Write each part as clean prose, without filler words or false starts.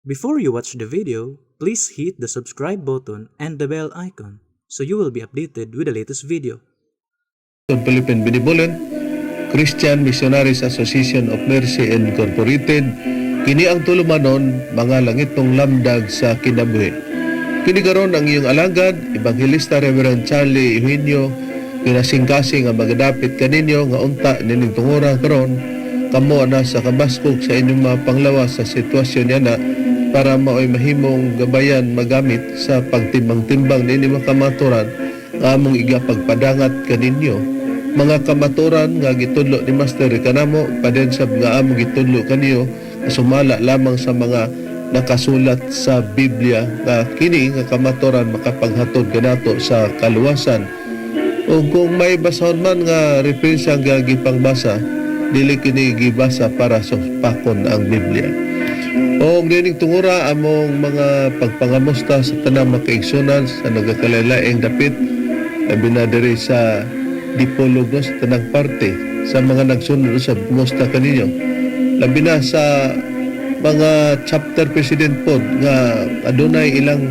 Before you watch the video, please hit the subscribe button and the bell icon so you will be updated with the latest video. Philippine Benevolent Christian Missionaries Association of Mercy Incorporated, kini ang tulumanon mga langitong lamdag sa kinabuhi. Kini karon ang iyong alagad, Evangelista Reverend Charlie Eugenio, kinasing-kasing ang magadapit kaninyo nga unta nining tungura karon kamo na sa kabaskog sa inyong mga panglawas sa sitwasyon yana para maoy mahimong gabayan magamit sa pagtimbang-timbang nini mga kamaturan nga among igapagpadangat kaninyo. Mga kamaturan nga gitudlo ni Master kanamo padensab nga among gitudlo kaniyo na sumala lamang sa mga nakasulat sa Biblia nga kini nga kamaturan makapaghatod kanato sa kaluwasan. O kung may basahon man nga referensya nga gipangbasa, dili kini gibasa para sa pakon ang Biblia. O nining tungura among mga pagpangamusta sa tanang makaigsunan sa nagakalain-laing dapit labi na diri sa Dipolog no, sa tanang parte sa mga nagsunod sa musta kaninyo labi na sa mga chapter president pod nga adunay ilang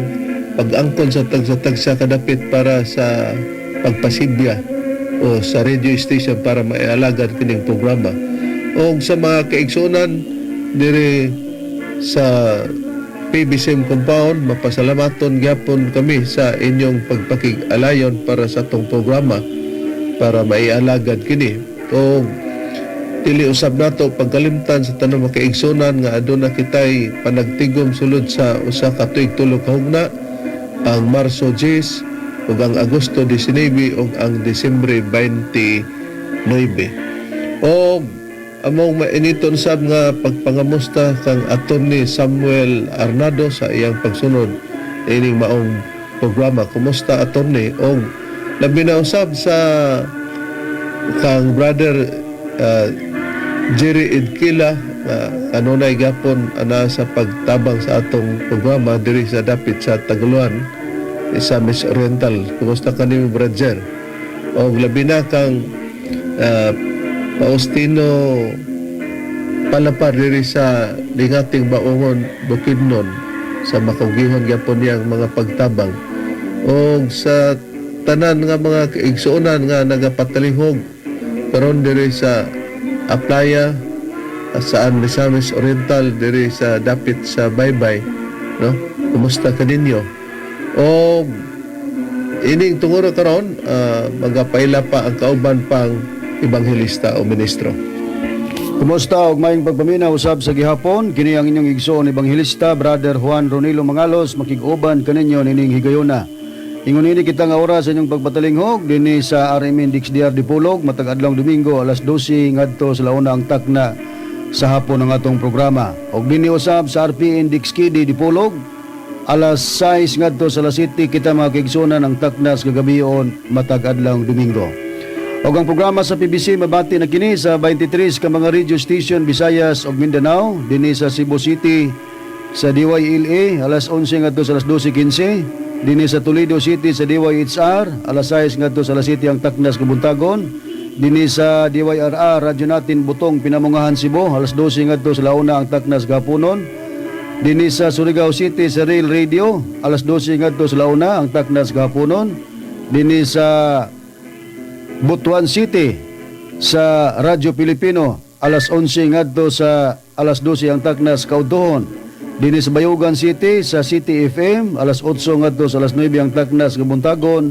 pag-angkon sa tagsa kadapit para sa pagpasibya o sa radio station para maialagad kining programa. O sa mga kaigsunan diri sa PBCM compound, mapasalamaton gyapon kami sa inyong pagpakig-alayon para sa tong programa para maialagad kini. O dili usab nato pagkalimtan sa tanang makaigsunan nga aduna kitay panagtigom sulod sa usa ka tuig tulo ka hugna, ang Marso 10 ug ang Agosto 19 ug ang Disyembre 29. O among mainiton sab nga pagpangamusta kang Attorney Samuel Arnado sa iyang pagsunod ining maong programa. Kumusta Attorney? O labi na usab sa kang brother Jerry Edkila kanunay gapon ana sa pagtabang sa atong programa diri sa dapit sa Taguluan sa Miss Oriental. Kumusta ka ni brother? O labi na kang Faustino Palapar diri sa Lingating Baungon, Bukidnon sa makugihon gyapon niyang mga pagtabang. O sa tanan nga mga kaigsuonan nga nagapatalihog karon diri sa Aplaya saan Misamis Oriental diri sa dapit sa Baybay, no? Kumusta ka ninyo? O ining tunguro karon magapaila pa ang kauban pang ebanghelista o ministro. Kumusta og maayong pagpaminaw usab sa gihapon, kini ang inyong igsoon ebanghelista Brother Juan Ronilo Mangalos makig-uban kaninyo nining higayuna. Ingon ini kita nga oras sa inyong pagpatalinghog dinhi sa RMN DXDR Dipolog matag adlawng Domingo alas 12 ngadto sa launa ang takna sa hapon ng atong programa. Og dinhi usab sa RPN DXKD Dipolog alas 6 ngadto sa alas 7 kita makigsunan ang takna sa kagabion matag adlawng Domingo. Og ang programa sa PBC mabati na kini sa 23 ka mga radio station Visayas ug Mindanao dinhi sa Cebu City sa DYLA alas 11 ngadto sa alas 12:15. Dinhi sa Toledo City sa DYHR alas 6 ngadto sa alas 7 ang taknas kabuntagon. Dinhi sa DYRR Radyo Natin Butong Pinamungahan Cebu alas 12 ngadto sa launa ang taknas gapunon. Dinhi sa Surigao City sa Rail Radio alas 12 ngadto sa launa ang taknas gapunon. Dinhi sa Butuan City sa Radyo Pilipino alas 11 ngadto sa alas 12 ang taknas kautuhon. Dinhi sa Bayugan City sa City FM alas 8 ngadto sa alas 9 ang taknas kabuntagon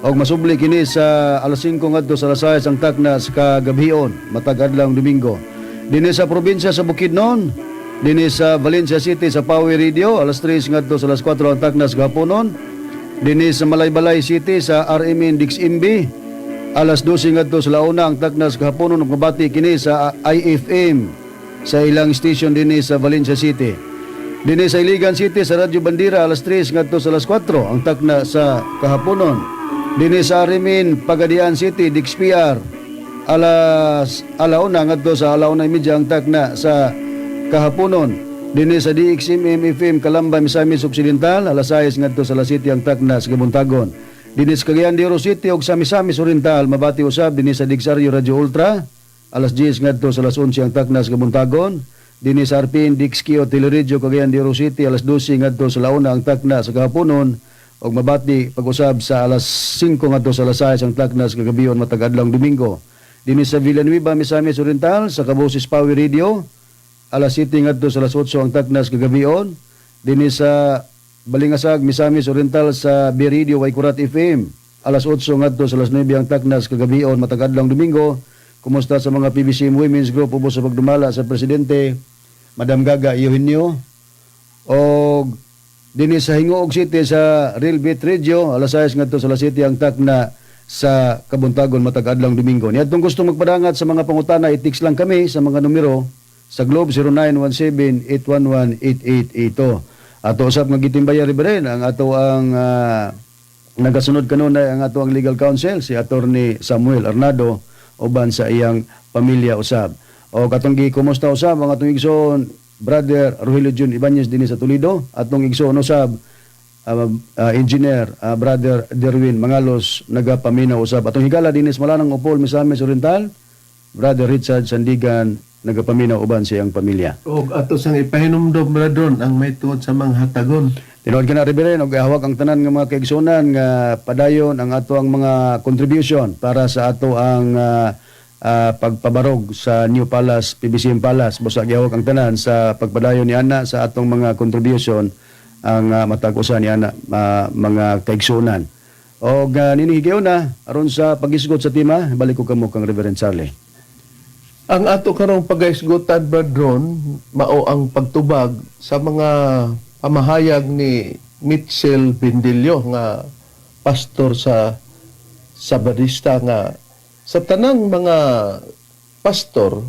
og masubli kini sa alas 5 ngadto sa alas 6 ang taknas kagabhion matag adlawng Domingo. Dinhi sa probinsya sa Bukidnon, dinhi sa Valencia City sa Pawi Radio alas 3 ngadto sa alas 4 ang taknas gapunon. Dinhi sa Malaybalay City sa RMN DXMB alas 12 ngadto sa launa ang taknas gapunon ug mabati kini sa IFM sa ilang station dinhi sa Valencia City. Dinhi sa Iligan City sa Radyo Bandira alas 3 ngadto sa alas 4 ang takna sa kahaponon. Dinhi sa Arimin Pagadian City DXPR alas alauna ngadto sa alauna media ang takna sa kahaponon. Dinhi sa DXMM FM Calamba Misamis Occidental alas 6 ngadto sa alas 7 ang takna sa kabuntagon. Dinhi sa Cagayan de Oro City ug sa Misamis Oriental mabati usab dinhi sa Digsaryo Radio Ultra alas 10 ngadto sa alas 11 ang takna sa kabuntagon. dinhi sa Arpin Dixkio Teleredyo Cagayan de Oro City alas 12 ngadto sa launa ang takna sa kahaponon og mabati pag-usab sa alas 5 ngadto sa alas 6 ang takna sa kagabion matag adlawng Domingo. Dinhi sa Villanueva, Misamis Oriental sa Kaboses Power Radio alas 7 ngadto sa alas 8 ang takna sa kagabion. Dinhi sa Balingasag, Misamis Oriental sa B Radio Waikurat FM alas 8 ngadto sa alas 9 ang taknas kagabion matag adlawng Domingo. Kumusta sa mga PBCM Women's Group ubos sa pagdumala sa presidente Madam Gaga Eugenio o dinhi sa Hingoog City sa Real Beat Radio alas 6 ngadto sa alas 7 ang takna sa Kabuntagon matag adlawng Domingo. Niadtong gusto magpadangat sa mga pangutana i-text lang kami sa mga numero sa Globe 0917-811-8882. Ato usap nga gitimbaya rin ang ato ang nagasunod kanunay ang ato ang legal counsel si Attorney Samuel Arnado uban sa iyang pamilya usab. O katong gikumusta usab ang atong igsoon Brother Rogelio Jun Ibanez dinhi sa Toledo, atong igsoon usab Engineer Brother Derwin Mangalos nagapaminaw usab. Atong higala dinhi sa Malanang Upol Misamis Oriental Brother Richard Sandigan nagapaminaw uban sa iyang pamilya. O ato sang ipahinumdom na doon ang may tuod sa mga hatagon. Tinuod ka na rin og hawak ang tanan nga mga kaigsunan nga padayon ang ato ang mga contribution para sa ato ang pagpabarog sa New Palace, PBCM Palace. Busa gihawak ang tanan sa pagpadayon ni ana sa atong mga contribution ang matag-usa ni ana mga kaigsunan. Og ninihigayon na aron sa pagisgot sa tema, balik ko kamo kang Reverend Charlie. Ang ato karong pagaisgutan Bradron mao ang pagtubag sa mga pamahayag ni Mitchell Bindilio nga pastor sa Sabadista nga sa tanang mga pastor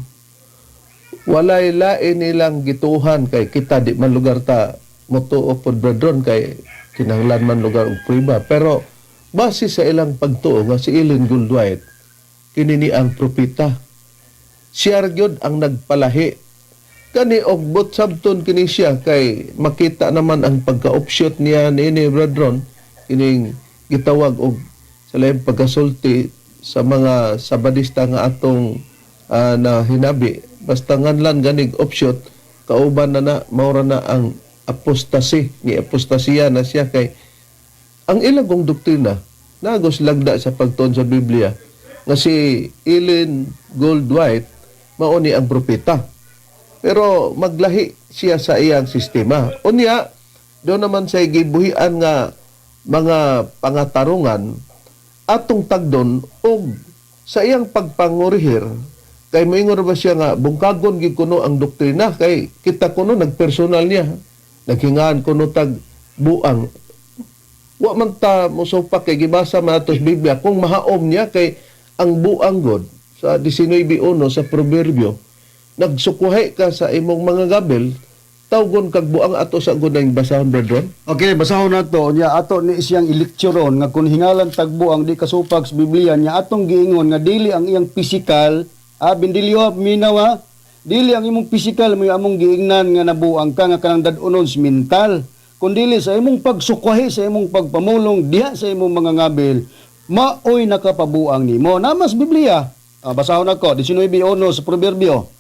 walay lain nilang gituhan kay kita di man lugar ta motuo pod Bradron kay kinahanglan man lugar og priba pero base sa ilang pagtuo nga si Ellen Goldwhite kini ni ang propeta siya gyud ang nagpalahi kani og but sabton kini siya kay makita naman ang pagka-offshoot niya ni Bradron kining gitawag og sa laing pagkasulti sa mga Sabadista nga atong na hinabi basta nganlan ganig offshoot kauban na maura na ang apostasy ni apostasiya na siya kay ang ilagong doktrina nagos lagda sa pagtuon sa Biblia nga si Ellen Goldwhite mao ni ang propeta. Pero maglahi siya sa iyang sistema. Unya, doon naman sa gibuhian nga mga pangatarungan atong tagdon og sa iyang pagpangurihir kay moingon ba siya nga bungkagon gid kuno ang doktrina kay kita kuno nagpersonal niya. Naghingaan kuno tag buang. Wa man ta mosupak kay gibasa man ato sa Biblia kung mahaom niya kay ang buang god sa 19:1 sa proverbio, nagsukuhay ka sa imong mga gabel, tawgon kag buang ato sa gunang basahon Bradron. Okay, basahon nato nya ato ni siyang ilektyoron nga kun hingalan tagbo ang di kasupag sa Biblia nya atong giingon nga dili ang iyang physical Bindilyo minawa dili ang imong physical mo among giingnan nga nabuang ka nga kanang dadunon sa mental kundi sa imong pagsukwahi sa imong pagpamulong diha sa imong mga ngabel maoy nakapabuang nimo namas Biblia. Basahon ako 19:1 sa proverbio.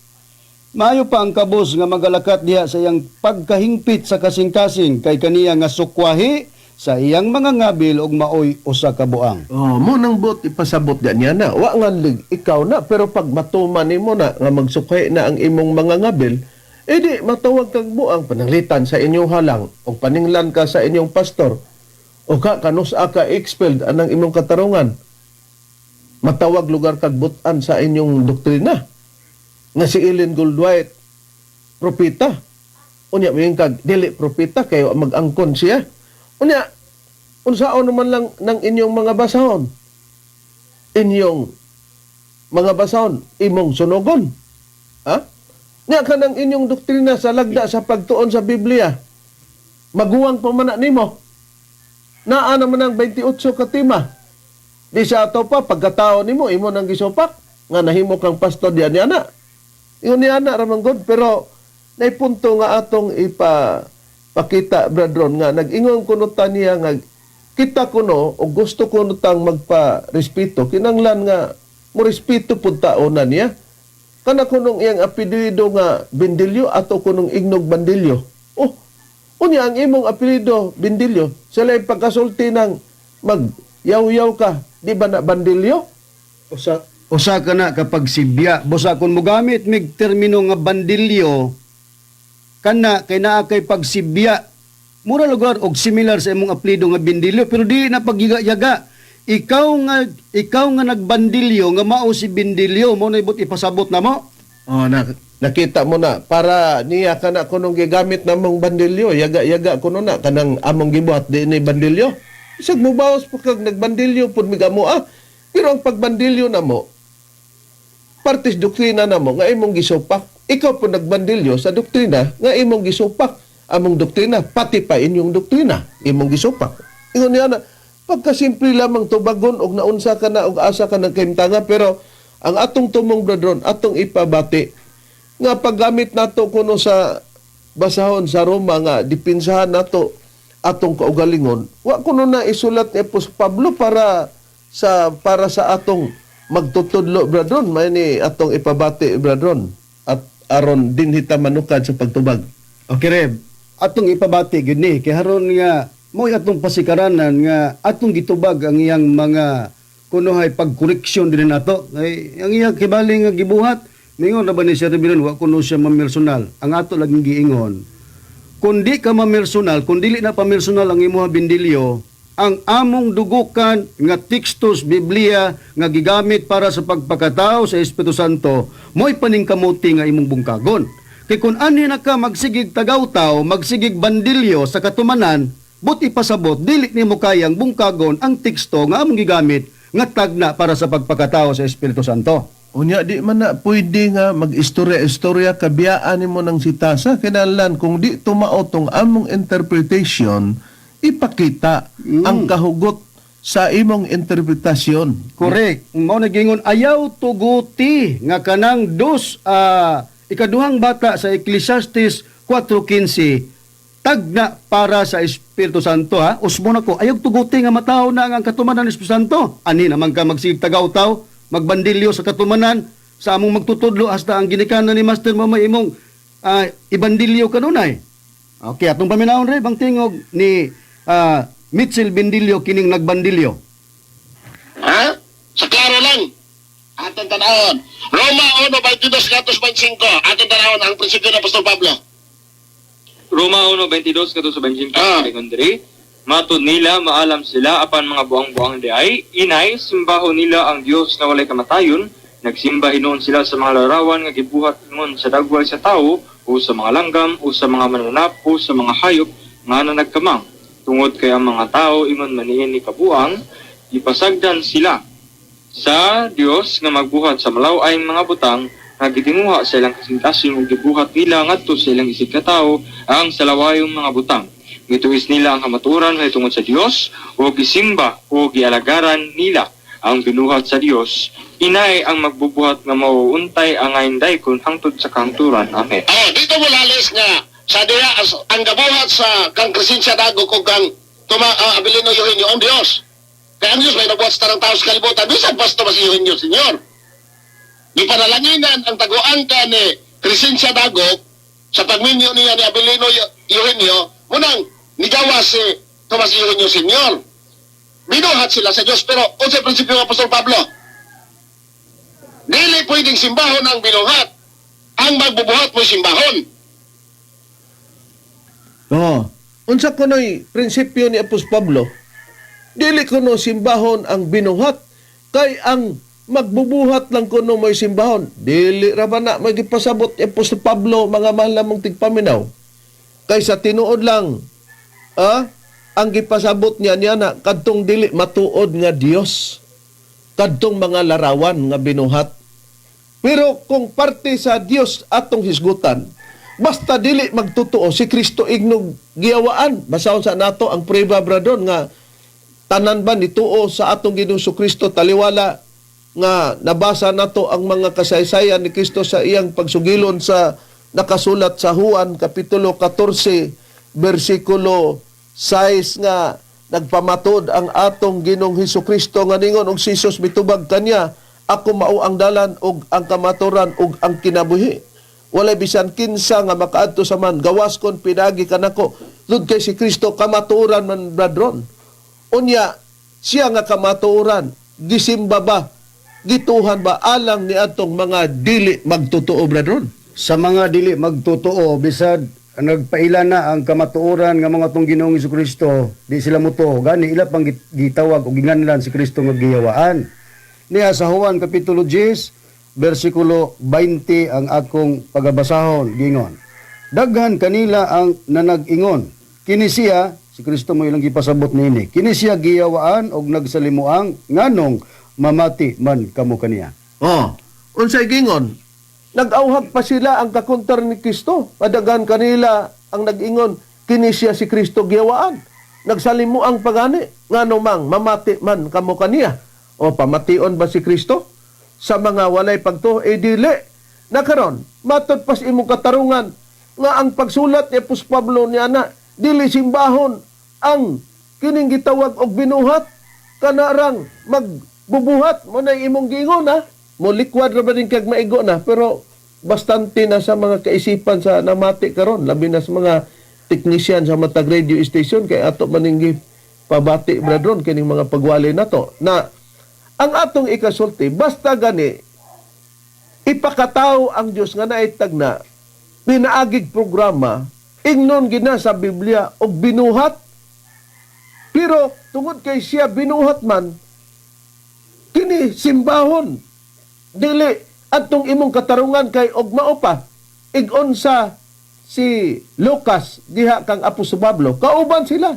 Maayo pa ang kabos nga magalakat diha sa iyang pagkahingpit sa kasing-kasing kay kaniya nga sukwahi sa iyang mga ngabil og maoy usa ka buang. Oh, mo nang bot ipasabot niya na. Wa nga ikaw na pero pag matuman nimo na nga magsukay na ang imong mga ngabil, di matawag kag buang pananglitan sa inyong halang o paninglan ka sa inyong pastor o kanusa ka expelled anang imong katarungan. Matawag lugar kag butan sa inyong doktrina nga si Ellen Goldwhite propeta unya mayon kag dili propeta kay mag-angkon siya unya unsaon naman lang ng inyong mga basahon imong sunogon nya kanang inyong doktrina sa lagda sa pagtuon sa Biblia maguwang pa man nimo naa naman ang 28 katima. Di sa ato pa, pagkatao ni mo, imo nang gisupak, nga nahimo kang pastor diyan ni ana. Yun ni ana, ramang God. Pero, naipunto nga atong ipakita, Bradron, nga nag-ingon kuno niya nga, kita kuno, o gusto kuno tang magpa-respeto, kinanglan nga, mo respeto po taonan niya. kana kunong iyang apelyido nga Bendilyo ato kunong Ignog Bandilyo. Oh, unya ang imong apelyido Bendilyo, sila yung pagkasulti ng mag-yaw-yaw ka, di ba na Bandilyo? Usa ka na kapag sibya. Busa kung mo gamit mig termino nga bandilyo, kana kay naa kay pagsibya. Mura lugar og similar sa imong apelyido nga bindilyo pero di na pagyaga. Ikaw nga nagbandilyo nga mao si bindilyo mo na ibot ipasabot na mo. Oh, nakita mo na para niya kana kunong gigamit namong bandilyo, yaga-yaga kuno na kanang among gibuhat di ni bandilyo. Isag mo bawas pa kag nagbandilyo pud migamo Pero ang pagbandilyo na mo, partis doktrina na mo nga imong gisupak. Ikaw po nagbandilyo sa doktrina nga imong gisupak. Among doktrina, pati pa inyong doktrina, imong gisupak. Ingon niya na, pagkasimple lamang tubagon og naunsa ka na og asa ka ng kaimtanga, pero ang atong tumong bradron, atong ipabati, nga paggamit nato kuno sa basahon sa Roma nga dipinsahan nato atong kaugalingon, wa kuno na isulat ni Apostol Pablo para sa atong magtutudlo bradron, may ni atong ipabati bradron at aron din hita manukad sa pagtubag. Okay, Reb. Atong ipabati gyud ni kay haron nga mo'y atong pasikaranan nga atong gitubag ang iyang mga kunohay pagkoreksyon din nato. Ay ang iyang kibali nga gibuhat mingon na ba ni Sir Reverend wa kuno siya mamersonal. Ang ato laging giingon, kung di ka mamersonal, kung dili na pamersonal ang imuha bindilyo, ang among dugukan nga tekstos Biblia nga gigamit para sa pagpakatao sa Espiritu Santo mo'y paningkamuti nga imong bungkagon. Kay kung ani na ka magsigig tagaw-taw, magsigig bandilyo sa katumanan, buti pasabot, dili nimo kayang bungkagon ang teksto nga among gigamit nga tagna para sa pagpakatao sa Espiritu Santo. Unya di man na pwede nga mag-istorya kabiyaan nimo ng sitasa kinahanglan kung di tumao tong among interpretation ipakita ang kahugot sa imong interpretasyon. Correct. Mao nagingon ayaw tuguti nga kanang ikaduhang bata sa Ecclesiastes 4:15 tagna para sa Espiritu Santo ha. Usmo na ko ayaw tuguti nga mataw na ang katumanan ng Espiritu Santo. Ani naman ka magsig tagaw-taw, magbandilyo sa katumanan sa among magtutudlo hasta ang ginikanan ni Master Mama imong ibandilyo kanunay. Okay, atong paminawon rin bang tingog ni Mitchell Bendilyo kining nagbandilyo. Ha? Sa klaro lang. Atong tanahon. Roma 1:22-25. Atong tanahon ang prinsipyo ng Apostol Pablo. Roma 1:22-25. Ah. Andre, matod nila, maalam sila, apan mga buang-buang di ay, inay, simbaho nila ang Diyos na walay kamatayon, nagsimba hinuon sila sa mga larawan nga gibuhat ingon sa dagway sa tao, o sa mga langgam, o sa mga mananap, o sa mga hayop, nga na nagkamang. Tungod kay ang mga tao, ingon maniin ni kabuang, ipasagdan sila sa Dios nga magbuhat sa malaw-ayng mga butang nga gitinguha sa ilang kasintasin ug gibuhat nila ngadto sa ilang isig ka tawo ang salawayong mga butang. Gituis nila ang kamaturan nga tungod sa Dios o gisimba o gialagaran nila ang binuhat sa Dios. Inay ang magbubuhat nga mauuntay ang ayon kun hangtod sa kahangturan. Amen. Dito mo lalis nga sa diya ang gabuhat sa kang Crescencia Dago kung kang Abilino Eugenio ang Dios. Kaya ang Diyos may nabuhat sa tarang tao sa kalibutan. Bisan pasto masiyuhin niyo, Senyor. Di panalanginan ang taguan ka ni Crescencia Dago sa pagminyo niya ni Abilino Eugenio, munang nigawa si Tomas Eugenio, Senyor. Binuhat sila sa Diyos. Pero o sa prinsipyo ng Apostol Pablo, dili pwedeng simbahon ang binuhat. Ang magbubuhat mo simbahon. Unsa kuno'y prinsipyo ni Apostol Pablo? Dili kuno simbahon ang binuhat kay ang magbubuhat lang kuno may simbahon. Dili ra ba na magipasabot ni Apostol Pablo mga mahal namong tigpaminaw. Kay sa tinuod lang ang gipasabot niya na kadtong dili matuod nga Dios. Kadtong mga larawan nga binuhat. Pero kung parte sa Dios atong hisgutan, basta dili magtotoo si Kristo ignog giyawaan. Basahon sa nato ang prueba bradon nga tanan ba nituo sa atong Ginoong Kristo taliwala nga nabasa nato ang mga kasaysayan ni Kristo sa iyang pagsugilon sa nakasulat sa Juan kapitulo 14 bersikulo 6 nga nagpamatod ang atong Ginoong Kristo nga ningon og si Jesus mitubag kanya ako mao ang dalan ug ang kamaturan ug ang kinabuhi. Walay bisan kinsa nga makaadto sa man, gawas kon pinagi kanako. Lud kay si Kristo kamaturan man bradron. Unya siya nga kamaturan, gisimba ba, gituhan ba alang ni atong mga dili magtotoo bradron? Sa mga dili magtotoo, bisad nagpaila na ang kamatuoran nga mga tong Ginoong Jesucristo, di sila muto. Gani ila pang gitawag o ginganlan si Kristo nga giyawaan. Niya sa Juan Kapitulo 10, versikulo 20 ang akong pagabasahon, gingon. Daghan kanila ang nanag-ingon. Kini siya, si Kristo mo ilang gipasabot niini. Kini siya giyawaan og nagsalimuang nganong mamati man kamo kaniya. Oh, unsay gingon? Nag-auhag pa sila ang kakontar ni Kristo. Padagan kanila ang nag-ingon, kini siya si Kristo giyawaan. Nagsalimu ang pagani, ngano mang mamati man kamo kaniya. O pamation ba si Kristo? Sa mga walay pagtuo, dili. Nakaron, matod pas imong katarungan nga ang pagsulat ni Apostol Pablo niya na dili simbahon ang kining gitawag og binuhat kanarang magbubuhat mo na imong gingon ha. Mo likwad ra ba din kag maigo na pero bastante na sa mga kaisipan sa namati karon labi na sa mga technician sa matag radio station kay ato maninggi pabati bradron kining mga pagwali nato na ang atong ikasulti basta gani ipakataw ang Dios nga naitag na pinaagig programa ingnon gina sa Biblia og binuhat pero tungod kay siya binuhat man kini simbahon dili atong imong katarungan kay og mao pa ig-on sa si Lucas diha kang Apostol Pablo kauban sila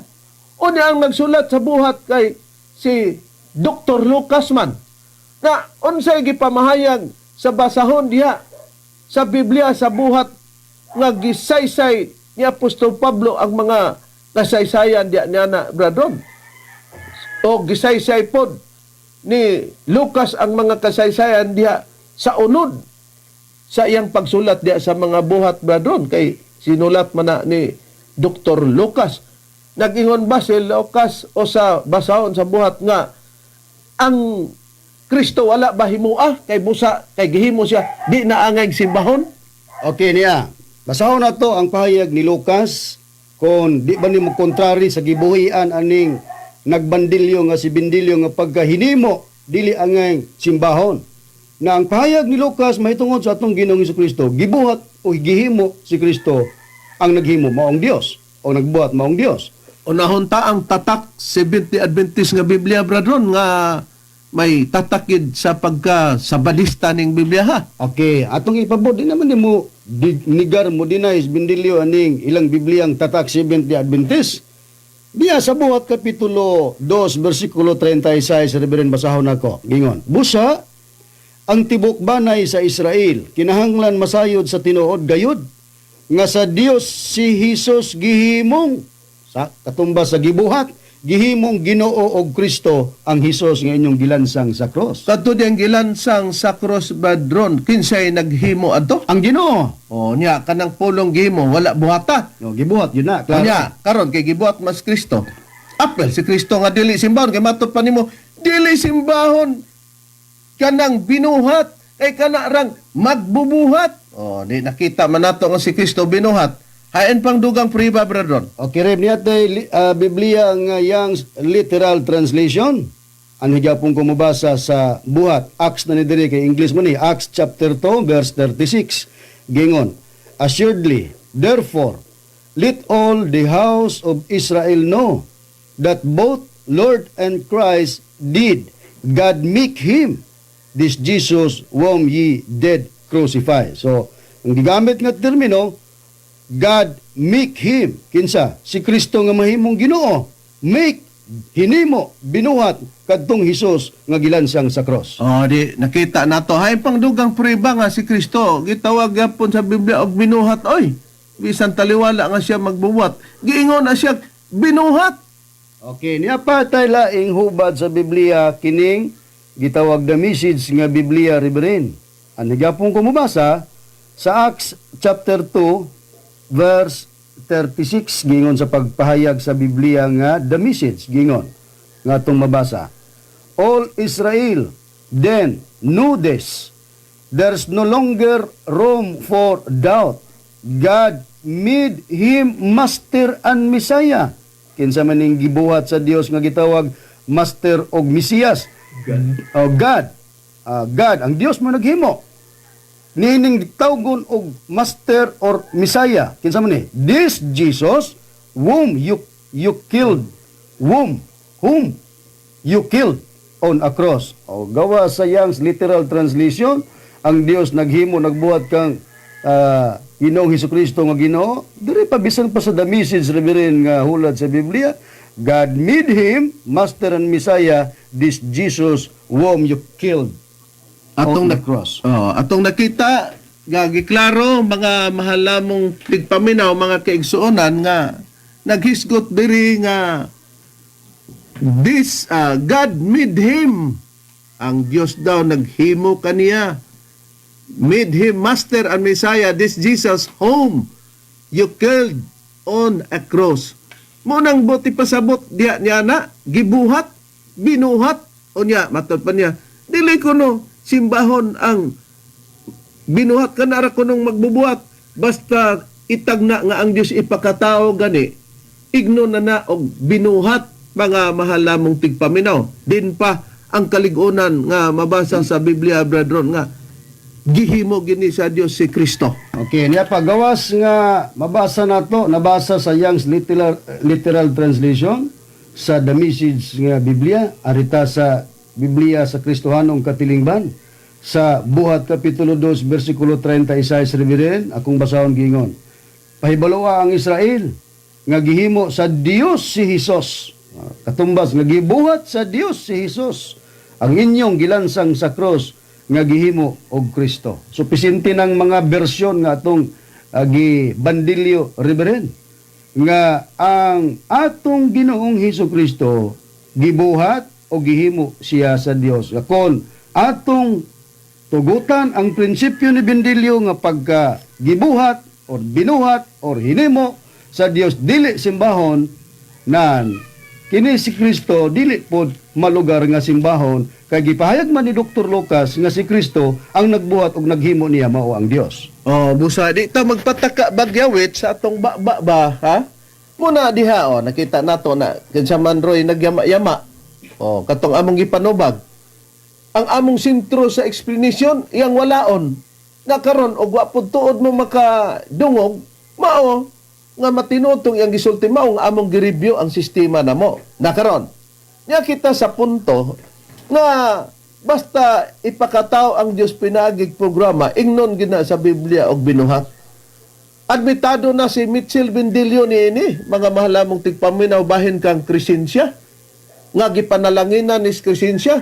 unya ang nagsulat sa buhat kay si Dr. Lucas man na unsay gipamahayag sa basahon diha sa Biblia sa buhat nga gisaysay ni Apostol Pablo ang mga kasaysayan diha niya na bradron o gisaysay pod ni Lucas ang mga kasaysayan diha sa unod sa iyang pagsulat diha sa mga buhat bradron kay sinulat man na ni Dr. Lucas. Nag-ingon ba si Lucas o sa basahon sa buhat nga ang Kristo wala ba himua kay busa kay gihimo siya di na angay simbahon? Okay niya. Basahon na to ang pahayag ni Lucas kung di ba nimo kontrary sa gibuhian aning nagbandilyo nga si Bindilyo nga pagkahinimo dili angay simbahon. Na ang pahayag ni Lucas mahitungod sa atong Ginoong Jesucristo, gibuhat o gihimo si Kristo ang naghimo maong Dios o nagbuhat maong Dios. Unahon ta ang tatak 70 Adventist nga Biblia bradron nga may tatakid sa pagka sabalista ning Biblia ha. Okay, atong ipabot din naman nimo nigar mo dinay Bindilyo aning ilang Bibliang tatak 70 Adventist. Diya sa buhat kapitulo 2 bersikulo 36 Reverend basahon nako. Gingon, busa ang tibok banay sa Israel kinahanglan masayod sa tinuod gayud nga sa Dios si Hesus gihimong sa katumbas sa gibuhat gihimong Ginoo og Kristo ang Hesus nga inyong gilansang sa cross. Kadto diyang gilansang sa cross badron kinsay naghimo adto? Ang Ginoo. O niya kanang pulong gihimo wala buhata. No, gibuhat yun na. Klaro. Nya karon kay gibuhat mas Kristo. Apel si Kristo nga dili simbahon kay matud pa nimo dili simbahon kanang binuhat kay kana rang magbubuhat. O di nakita man nato nga si Kristo binuhat. Hain pang dugang priba bradron. Okay, Reb, niya Biblia nga yang literal translation. Ano gyapon ko mabasa sa buhat. Acts na ni diri kay English mo ni. Acts chapter 2 verse 36. Gingon, assuredly, therefore, let all the house of Israel know that both Lord and Christ did God make him this Jesus whom ye did crucify. So, ang gigamit nga termino, God make him, kinsa, si Kristo nga mahimong Ginoo, make, hinimo, binuhat, kadtong Hesus nga gilansang sa cross. O di nakita nato hain pang dugang priba nga si Kristo gitawag gyapon sa Biblia og binuhat oy. Bisan taliwala nga siya magbubuhat. Giingon na siya binuhat. Okay, niya pa tayo laing hubad sa Biblia kining gitawag the message nga Biblia Reverend. Ano gyapon ko mabasa sa Acts chapter 2 verse 36 gingon sa pagpahayag sa Biblia nga the message gingon nga atong mabasa. All Israel then know this, there's no longer room for doubt. God made him Master and Messiah. Kinsa man ning gibuhat sa Dios nga gitawag Master og Mesiyas. God. God, ang Dios mo naghimo. Nining tawgon og Master or Messiah. Kinsa man ni? This Jesus whom you killed. Whom you killed on a cross. O gawa sa Young's literal translation, ang Dios naghimo nagbuhat kang Ginoong Hesukristo nga Ginoo. Diri pa bisan pa sa the message reverend nga hulad sa Biblia, God made him Master and Messiah, this Jesus whom you killed Atong on the na- cross. Atong nakita, gagiklaro, mga mahalamong tigpaminaw, mga kaigsuonan nga, naghisgot diri nga, this, God made him, ang Diyos daw naghimo kaniya, made him Master and Messiah, this Jesus whom you killed on a cross. Munang buti pasabot diya niya na, gibuhat, binuhat, o niya, matod pa niya, dili ko no, simbahon ang binuhat ka na ra ko nung magbubuhat, basta itagna nga ang Diyos ipakatao gani, igno na og binuhat, mga mahalamong tigpaminaw. Din pa ang kaligunan nga mabasa sa Biblia, brethren, nga gihimo gini sa Dios si Kristo. Okay, niya pagawas nga mabasa nato, nabasa sa Young's literal translation sa The Message nga Biblia, arita sa Biblia sa Kristohanong Katilingban, sa Buhat Kapitulo 2 versikulo 36 reverend, akong basahon gingon. Pahibaloa ang Israel nga gihimo sa Dios si Hesus. Katumbas nga gibuhat sa Dios si Hesus. Ang inyong gilansang sa cross nga gihimo og Kristo. Supisente ng mga bersyon nga atong gibandilyo reverend nga ang atong Ginoong Hesukristo gibuhat o gihimo siya sa Dios. Kon atong tugutan ang prinsipyo ni Bendilyo nga pagka gibuhat or binuhat or hinimo sa Dios dili simbahon nan kini si Kristo dili pod malugar nga simbahon kay gipahayag man ni Dr. Lucas nga si Kristo ang nagbuhat ug naghimo niya mao ang Dios. Oh, busa di ta magpataka bagyawit sa atong ba, ha? Muna diha nakita nato na kinsa man roy nagyama-yama. Oh, katong among gipanubag. Ang among sentro sa explanation iyang walaon. Na karon og wa pud tuod mo makadungog, mao nga matinutong iyang gisulti mao nga among gi-review ang sistema namo. Na karon. Nya kita sa punto nga basta ipakataw ang Dios pinagig programa ingnon gina sa Biblia og binuhat. Admitado na si Mitchell Bendilyo niini, mga mahalamong tigpaminaw bahin kang Crescencia, nga gipanalanginan ni Crescencia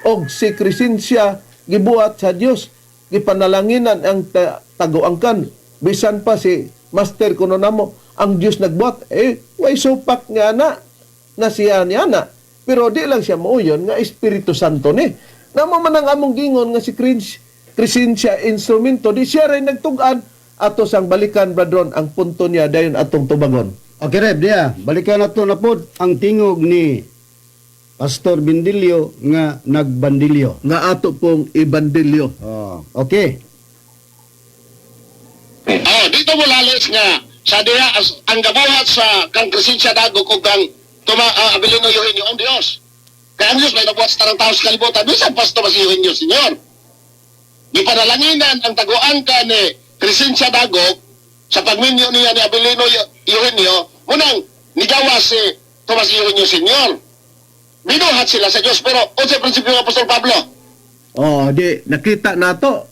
og si Crescencia gibuhat sa Dios, gipanalanginan ang taguangkan bisan pa si Master kuno namo ang Dios nagbuhat way supak nga na siya niya na. Pero di lang siya mauyon nga Espiritu Santo ni. Namo man ang among gingon nga si Crescencia instrumento, di siya rin nagtugan ato sang balikan bradron ang punto niya dayon atong tubagon. Okay, Reb, diya, balikan nato na pod ang tingog ni Pastor Bendilyo nga nagbandilyo. Nga ato pong ibandilyo. Okay. Dito mo lalis nga sa diha ang gabuhat sa kang Crescencia Dago kung kang abilino yuhin niyo ang Diyos. Kaya ang Diyos may nabuhat sa tarang tao sa kalibutan. Bisan pasto masiyuhin niyo, Senyor. Ipanalanginan ang taguan ka ni Crescencia Dago sa pagminyo niya ni abilino yuhin niyo, munang nigawa si Tomas yuhin niyo, Senyor. Binuhat sila sa Diyos. Pero sa prinsipyo ng Apostol Pablo, Di nakita nato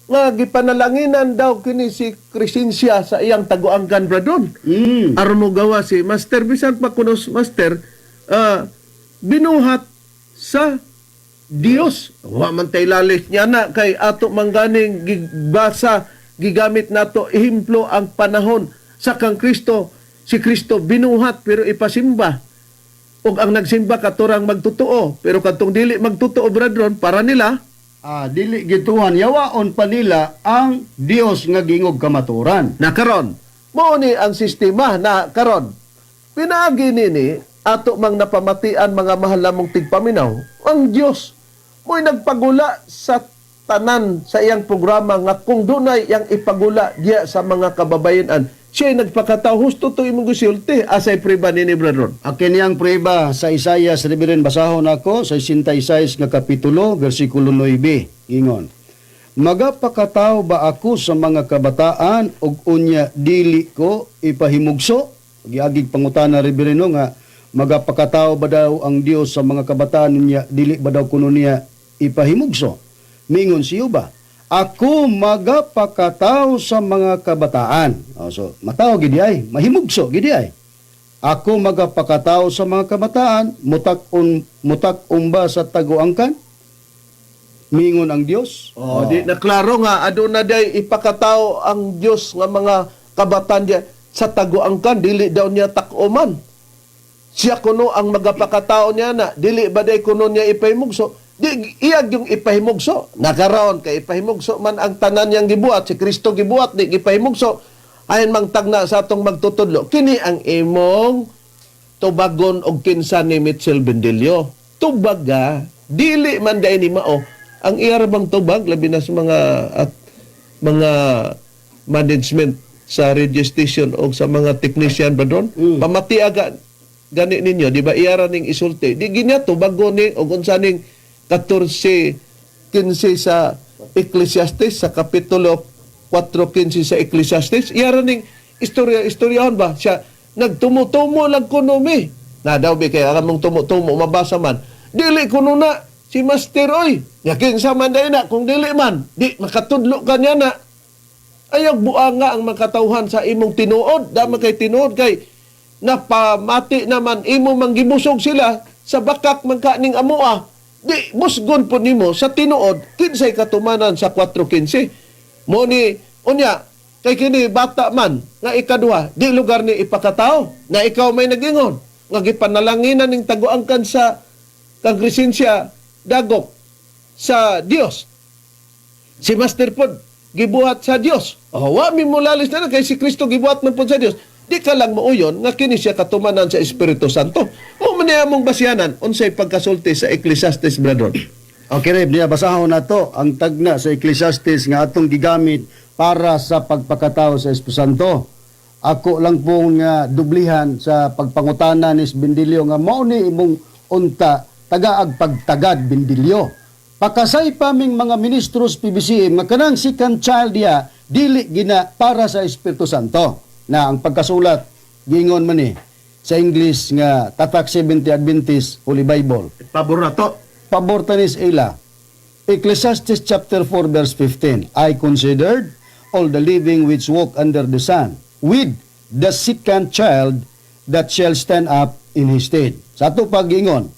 nga gipanalanginan daw kini si Crescencia sa iyang taguangkan bradron. Aron mo gawa si Master bisan pa kunos Master binuhat sa Dios. Wa man tay lalis niya na kay ato mangganing gibasa gigamit nato ehemplo ang panahon sa kang Kristo. Si Kristo binuhat pero ipasimba. Ug ang nagsimba katurang magtutuo, pero kadtong dili magtutuo bradron para nila Dili gituhan yawaon pa nila ang Dios nga gingog kamaturan. na karon. Mao ni ang sistema na karon. Pinaagi nini ato mang napamatian mga mahal namong tigpaminaw ang Dios mo'y nagpagula sa tanan sa iyang programa nga kung dunay yang ipagula diya sa mga kababayan, siya nagpakataw husto to imong gusulti asay priba ni Brother. Akin niyang prueba sa Isaias, Reverend, basahon ako sa 66 nga kapitulo, versikulo 9. Ingon, magapakataw ba ako sa mga kabataan ug unya dili ko ipahimugso? Giagig pangutana, Reverend, nga magapakataw ba daw ang Dios sa mga kabataan niya, dili ba daw kuno niya ipahimugso? Mingon siyo ba? Ako magapakataw sa mga kabataan. So, mataw gidi ay, mahimugso gidi ay. Ako magapakataw sa mga kabataan, mutak ba sa taguangkan? Mingon ang Dios. Di na klaro nga aduna day ipakataw ang Dios nga mga kabataan diya sa taguangkan, dili daw niya takuman. Siya kuno ang magapakataw niya na dili ba day kuno niya ipahimugso? Di iyag yung ipahimugso. Nakaroon kay ipahimugso man ang tanan niyang gibuhat, si Kristo gibuhat di ipahimugso. Ayon mang tagna sa atong magtutudlo. Kini ang imong tubagon og kinsa ni Mitchell Bendilio. Tubaga, dili man day ni mao. Ang iyarbang tubag labi na sa mga management sa radio station o sa mga technician ba doon? Pamati aga gani ninyo, di ba iyara ning isulti. Di ginya tubagon ni og unsa ning 14:15 sa Ecclesiastes, sa kapitulo 4:15 sa Ecclesiastes, iyara ning istoryahon ba siya nagtumutumo lang kuno mi na daw bi kay among tumutumo mabasa man dili kuno na si Master oy yakin sa man day na kung dili man di makatudlo kanya na ayog buanga ang makatawhan sa imong tinuod dama kay tinuod kay napamati naman imo manggibusog sila sa bakak man kaning amoa. Di, musgon po nimo sa tinuod, kinsay katumanan sa 4:15. Mo ni, unya, kay kini bata man, nga ikaduha, di lugar ni ipakatao, na ikaw may nagingon, nga gipanalanginan ning taguangkan sa kagresensya dagok sa Dios. Si Master Pod, gibuhat sa Dios. Wa mi mulalis na kay si Kristo gibuhat man pod sa Dios. Di ka lang mauyon nga kini siya katumanan sa Espiritu Santo. Mo man niya mong basyanan unsay pagkasulti sa Ecclesiastes, brother. Okay, Reb, niya basahon na to ang tagna sa Ecclesiastes nga atong gigamit para sa pagpakatao sa Espiritu Santo. Ako lang po nga dublihan sa pagpangutana ni Bendilio nga mao ni imong unta tagaag pagtagad Bendilio. Pakasay paming mga ministros PBCM nga kanang second child dia dili gina para sa Espiritu Santo. Na ang pagkasulat gingon man ni sa English nga Tatak 70 Adventist Holy Bible. Pabor na to. Pabor tanis ila. Ecclesiastes chapter 4 verse 15. I considered all the living which walk under the sun with the second child that shall stand up in his stead. Sa ato pag-ingon,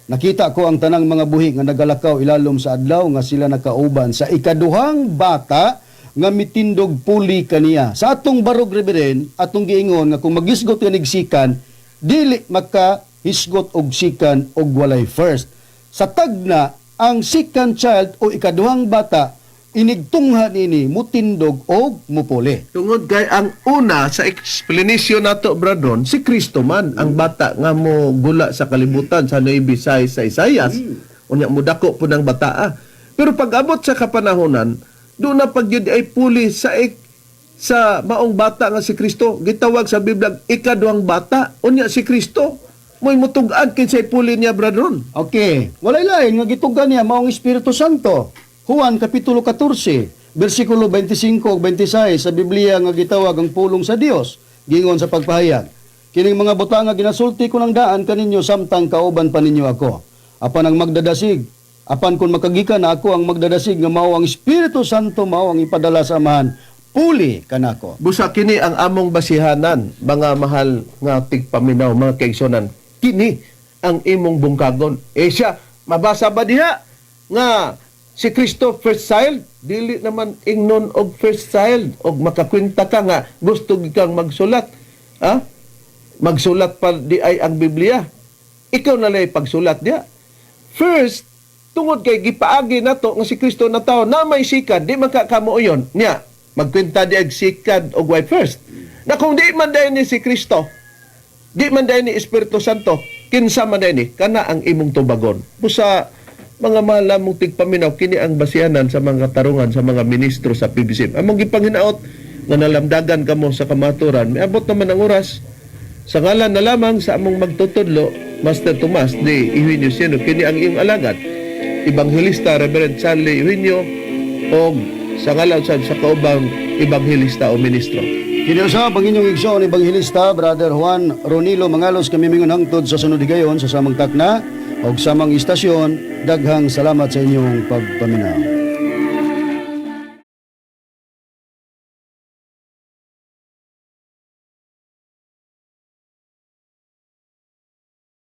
nakita ko ang tanang mga buhi nga nagalakaw ilalom sa adlaw nga sila nakauban sa ikaduhang bata nga mitindog puli kaniya. Sa atong barog, Reverend, atong giingon nga kung magisgot ka nigsikan, dili makahisgot og sikan og walay first. Sa tagna, ang second child o ikaduhang bata, inigtungha nini mutindog og mupuli. Tungod kay ang una sa explanation nato, brother, si Kristo man ang bata nga mo gula sa kalibutan sa naibisay sa Isaias. Unya mo dako po ng bata. Pero pag abot sa kapanahonan, doon na pagyud ay puli sa maong bata nga si Kristo. Gitawag sa Biblia ikaduhang bata. Unya si Kristo mo'y mutugad kinsay puli niya, brother. Okay. Walay lain nga gitugan niya maong Espiritu Santo. Juan kapitulo 14, bersikulo 25 ug 26 sa Biblia nga gitawag ang pulong sa Dios. Gingon sa pagpahayag. Kining mga butang nga ginasulti ko ng daan kaninyo samtang kauban pa ninyo ako. Apan ang magdadasig apan kung makagikan na ako ang magdadasig nga mao ang Espiritu Santo mao ang ipadala sa amahan, puli kanako. Busa kini ang among basihanan, mga mahal nga tigpaminaw, mga kaigsonan. Kini ang imong bungkagon. Siya, mabasa ba diha nga si Kristo first child? Dili naman ingnon og first child. Og makakwenta ka nga gusto kang magsulat. Ha? Magsulat pa di ay ang Biblia. Ikaw na lay pagsulat diha. First, tungod kay gipaagi nato nga si Kristo na tao na may sikad di man kakamuoyon niya magkwenta di ag sikad og way first na kung di man dayon ni si Kristo di man dayon ni Espiritu Santo kinsa man dayon ni kana ang imong tubagon busa mga malamong tigpaminaw kini ang basihanan sa mga katarungan sa mga ministro sa PBC. Among gipanginaot nga nalamdagan kamo sa kamaturan, miabot naman ang oras sa ngalan na lamang sa among magtutudlo, Master Tomas de Eugenio Seno, kini ang iyong alagad, Ebanghelista Reverend Charlie Eugenio, o sa ngalan sa kaubang Ebanghelista o ministro. Kiniusap ang inyong igsoon Ebanghelista Brother Juan Ronilo Mangalos, kami mingon hangtod sa sunod higayon sa samang takna o samang istasyon. Daghang salamat sa inyong pagpaminaw.